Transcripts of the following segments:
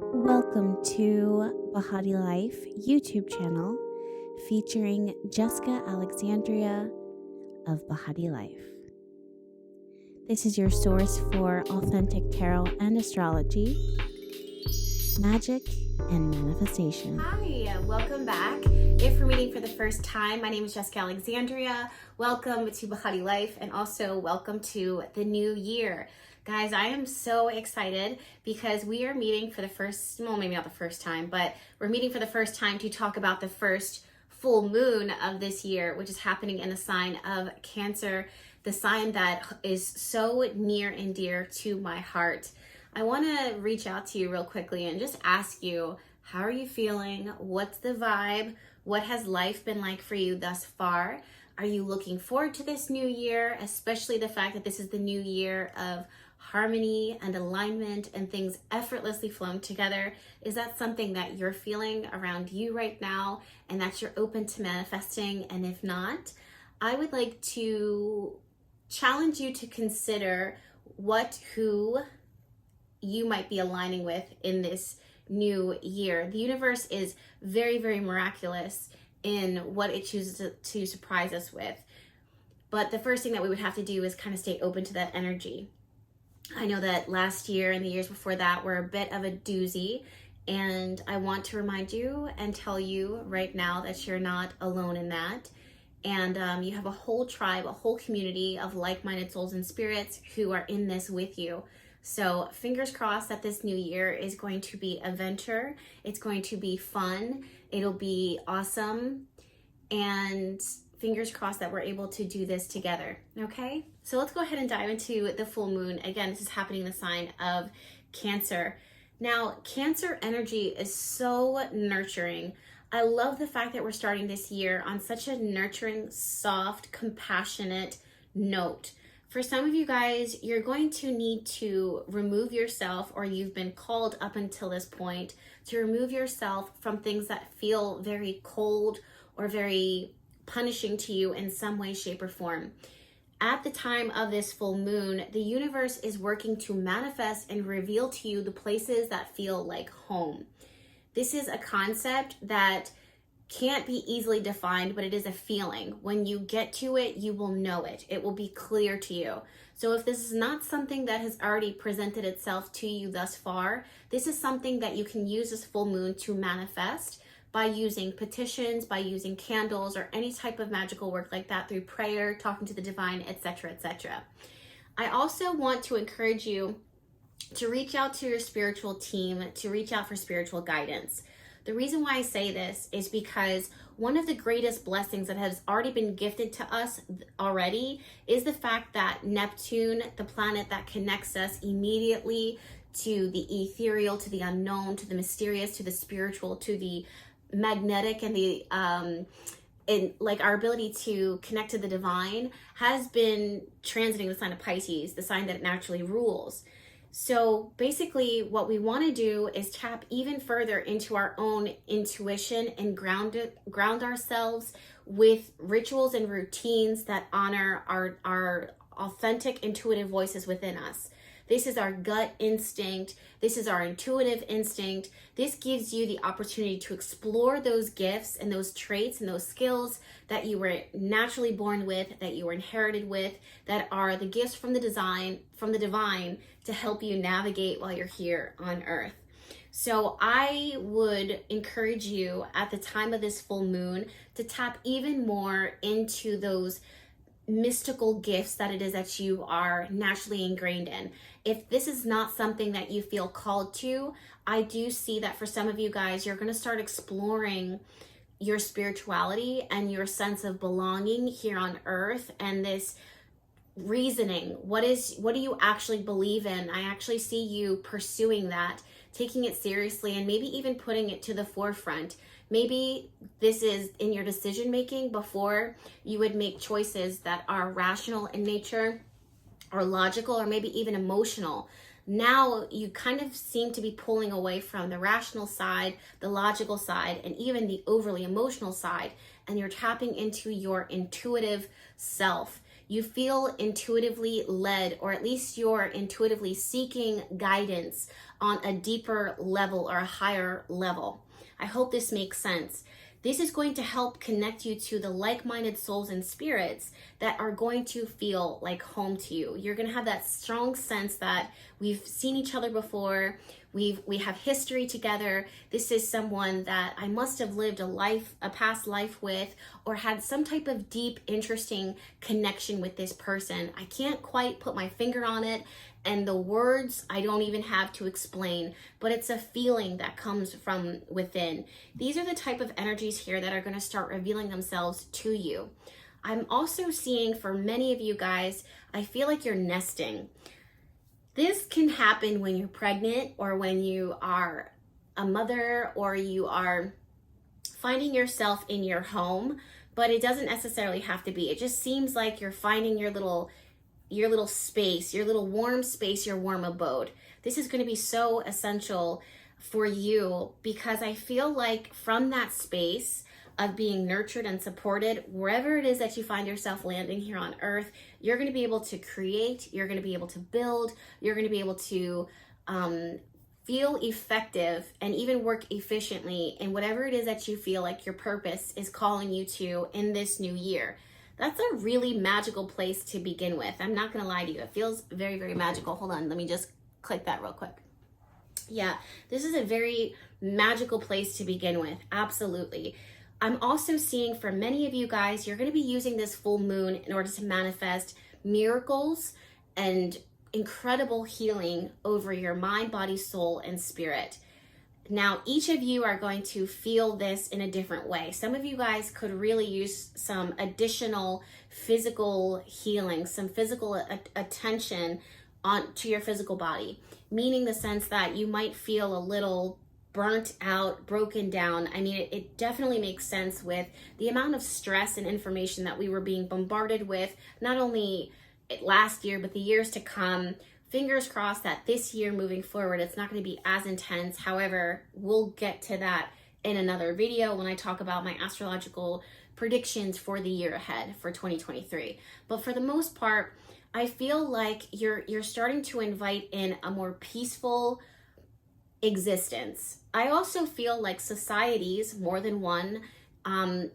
Welcome to Bahati Life YouTube channel featuring Jessica Alexandria of Bahati Life. This is your source for authentic tarot and astrology, magic, and manifestation. Hi, welcome back. If we're meeting for the first time, my name is Jessica Alexandria. Welcome to Bahati Life and also welcome to the new year. Guys, I am so excited because we are meeting for the first, well, maybe not the first time, but we're meeting for the first time to talk about the first full moon of this year, which is happening in the sign of Cancer, the sign that is so near and dear to my heart. I want to reach out to you real quickly and just ask you, how are you feeling? What's the vibe? What has life been like for you thus far? Are you looking forward to this new year, especially the fact that this is the new year of harmony and alignment and things effortlessly flowing together? Is that something that you're feeling around you right now and that you're open to manifesting? And if not, I would like to challenge you to consider who you might be aligning with in this new year. The universe is very, very miraculous in what it chooses to surprise us with. But the first thing that we would have to do is kind of stay open to that energy. I know that last year and the years before that were a bit of a doozy, and I want to remind you and tell you right now that you're not alone in that. And you have a whole tribe, a whole community of like-minded souls and spirits who are in this with you. So fingers crossed that this new year is going to be a venture. It's going to be fun. It'll be awesome. And fingers crossed that we're able to do this together, okay? So let's go ahead and dive into the full moon. Again, this is happening in the sign of Cancer. Now, Cancer energy is so nurturing. I love the fact that we're starting this year on such a nurturing, soft, compassionate note. For some of you guys, you're going to need to remove yourself, or you've been called up until this point to remove yourself from things that feel very cold or very punishing to you in some way, shape, or form. At the time of this full moon, the universe is working to manifest and reveal to you the places that feel like home. This is a concept that can't be easily defined, but it is a feeling. When you get to it, you will know it. It will be clear to you. So if this is not something that has already presented itself to you thus far, this is something that you can use this full moon to manifest by using petitions, by using candles, or any type of magical work like that through prayer, talking to the divine, etc., etc. I also want to encourage you to reach out to your spiritual team, to reach out for spiritual guidance. The reason why I say this is because one of the greatest blessings that has already been gifted to us already is the fact that Neptune, the planet that connects us immediately to the ethereal, to the unknown, to the mysterious, to the spiritual, to the magnetic, and the our ability to connect to the divine, has been transiting the sign of Pisces, the sign that it naturally rules. So basically what we want to do is tap even further into our own intuition and ground ourselves with rituals and routines that honor our authentic intuitive voices within us. This is our gut instinct. This is our intuitive instinct. This gives you the opportunity to explore those gifts and those traits and those skills that you were naturally born with, that you were inherited with, that are the gifts from the divine to help you navigate while you're here on earth. So I would encourage you at the time of this full moon to tap even more into those mystical gifts that it is that you are naturally ingrained in. If this is not something that you feel called to, I do see that for some of you guys, you're going to start exploring your spirituality and your sense of belonging here on earth, and this reasoning. What do you actually believe in? I actually see you pursuing that, taking it seriously, and maybe even putting it to the forefront. Maybe this is in your decision making before you would make choices that are rational in nature or logical or maybe even emotional. Now you kind of seem to be pulling away from the rational side, the logical side, and even the overly emotional side, and you're tapping into your intuitive self. You feel intuitively led, or at least you're intuitively seeking guidance on a deeper level or a higher level. I hope this makes sense. This is going to help connect you to the like-minded souls and spirits that are going to feel like home to you. You're going to have that strong sense that we've seen each other before. We have history together. This is someone that I must have lived a past life with, or had some type of deep, interesting connection with this person. I can't quite put my finger on it, and the words I don't even have to explain, but it's a feeling that comes from within. These are the type of energies here that are going to start revealing themselves to you. I'm also seeing, for many of you guys, I feel like you're nesting. This can happen when you're pregnant, or when you are a mother, or you are finding yourself in your home, but it doesn't necessarily have to be. It just seems like you're finding your little space, your little warm space, your warm abode. This is going to be so essential for you, because I feel like from that space of being nurtured and supported, wherever it is that you find yourself landing here on earth, you're going to be able to create, you're going to be able to build, you're going to be able to feel effective and even work efficiently in whatever it is that you feel like your purpose is calling you to in this new year. That's a really magical place to begin with. I'm not going to lie to you. It feels very, very magical. Hold on. Let me just click that real quick. Yeah, this is a very magical place to begin with. Absolutely. I'm also seeing, for many of you guys, you're going to be using this full moon in order to manifest miracles and incredible healing over your mind, body, soul, and spirit. Now, each of you are going to feel this in a different way. Some of you guys could really use some additional physical healing, some physical attention to your physical body, meaning the sense that you might feel a little burnt out, broken down. I mean, it definitely makes sense with the amount of stress and information that we were being bombarded with, not only last year, but the years to come. Fingers crossed that this year moving forward, it's not going to be as intense. However, we'll get to that in another video when I talk about my astrological predictions for the year ahead for 2023. But for the most part, I feel like you're starting to invite in a more peaceful existence. I also feel like societies, more than one,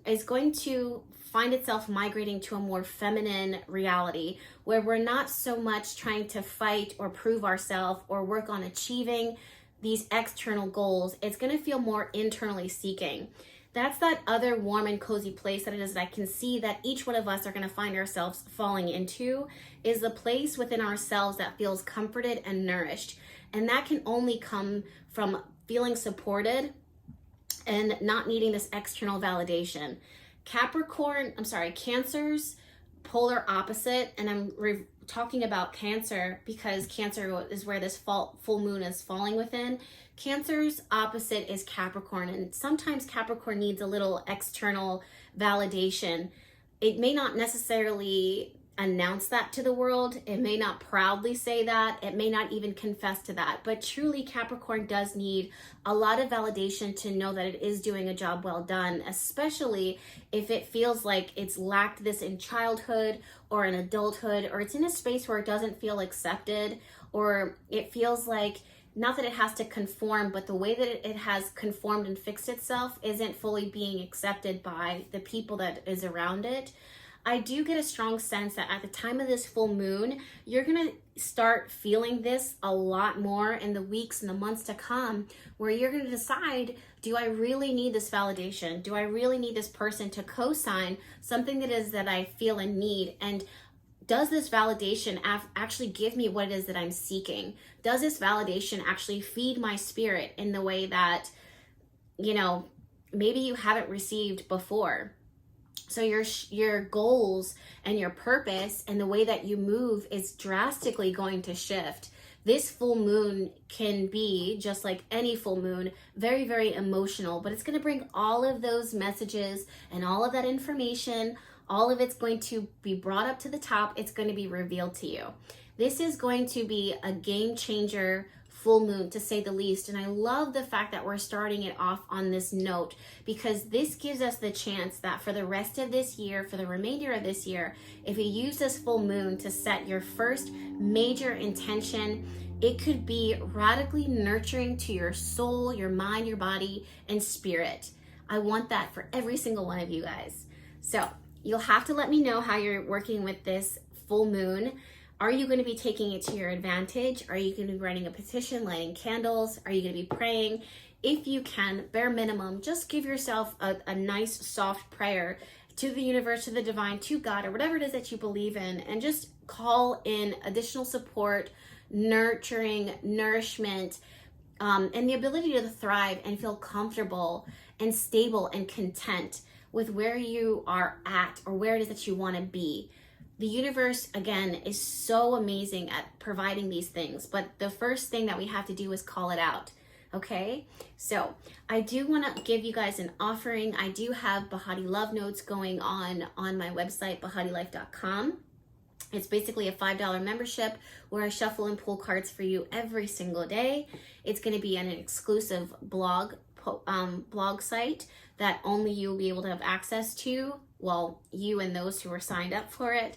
is going to find itself migrating to a more feminine reality, where we're not so much trying to fight or prove ourselves or work on achieving these external goals. It's going to feel more internally seeking. That's that other warm and cozy place that it is that I can see that each one of us are going to find ourselves falling into, is the place within ourselves that feels comforted and nourished. And that can only come from feeling supported and not needing this external validation. Cancer's polar opposite, and I'm talking about Cancer because Cancer is where this full moon is falling within. Cancer's opposite is Capricorn, and sometimes Capricorn needs a little external validation. It may not necessarily announce that to the world. It may not proudly say that. It may not even confess to that. But truly, Capricorn does need a lot of validation to know that it is doing a job well done, especially if it feels like it's lacked this in childhood or in adulthood, or it's in a space where it doesn't feel accepted, or it feels like, not that it has to conform, but the way that it has conformed and fixed itself isn't fully being accepted by the people that is around it. I do get a strong sense that at the time of this full moon, you're going to start feeling this a lot more in the weeks and the months to come, where you're going to decide, do I really need this validation? Do I really need this person to co-sign something that I feel and need? And does this validation actually give me what it is that I'm seeking? Does this validation actually feed my spirit in the way that, maybe you haven't received before? So your goals and your purpose and the way that you move is drastically going to shift. This full moon can be, just like any full moon, very, very emotional, but it's going to bring all of those messages and all of that information, all of it's going to be brought up to the top. It's going to be revealed to you. This is going to be a game changer full moon, to say the least. And I love the fact that we're starting it off on this note, because this gives us the chance that for the rest of this year, for the remainder of this year, if you use this full moon to set your first major intention, it could be radically nurturing to your soul, your mind, your body, and spirit. I want that for every single one of you guys. So you'll have to let me know how you're working with this full moon. Are you going to be taking it to your advantage? Are you going to be writing a petition, lighting candles? Are you going to be praying? If you can, bare minimum, just give yourself a nice soft prayer to the universe, to the divine, to God, or whatever it is that you believe in, and just call in additional support, nurturing, nourishment, and the ability to thrive and feel comfortable and stable and content with where you are at or where it is that you want to be. The universe, again, is so amazing at providing these things, but the first thing that we have to do is call it out, okay? So I do want to give you guys an offering. I do have Bahati Love Notes going on my website, bahadilife.com. It's basically a $5 membership where I shuffle and pull cards for you every single day. It's going to be an exclusive blog site that only you'll be able to have access to. Well, you and those who are signed up for it.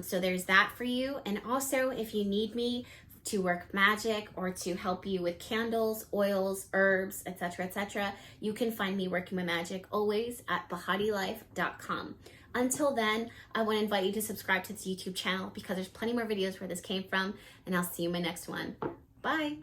So there's that for you. And also, if you need me to work magic or to help you with candles, oils, herbs, etc., you can find me working with magic always at bahadilife.com. Until then, I want to invite you to subscribe to this YouTube channel because there's plenty more videos where this came from, and I'll see you in my next one. Bye.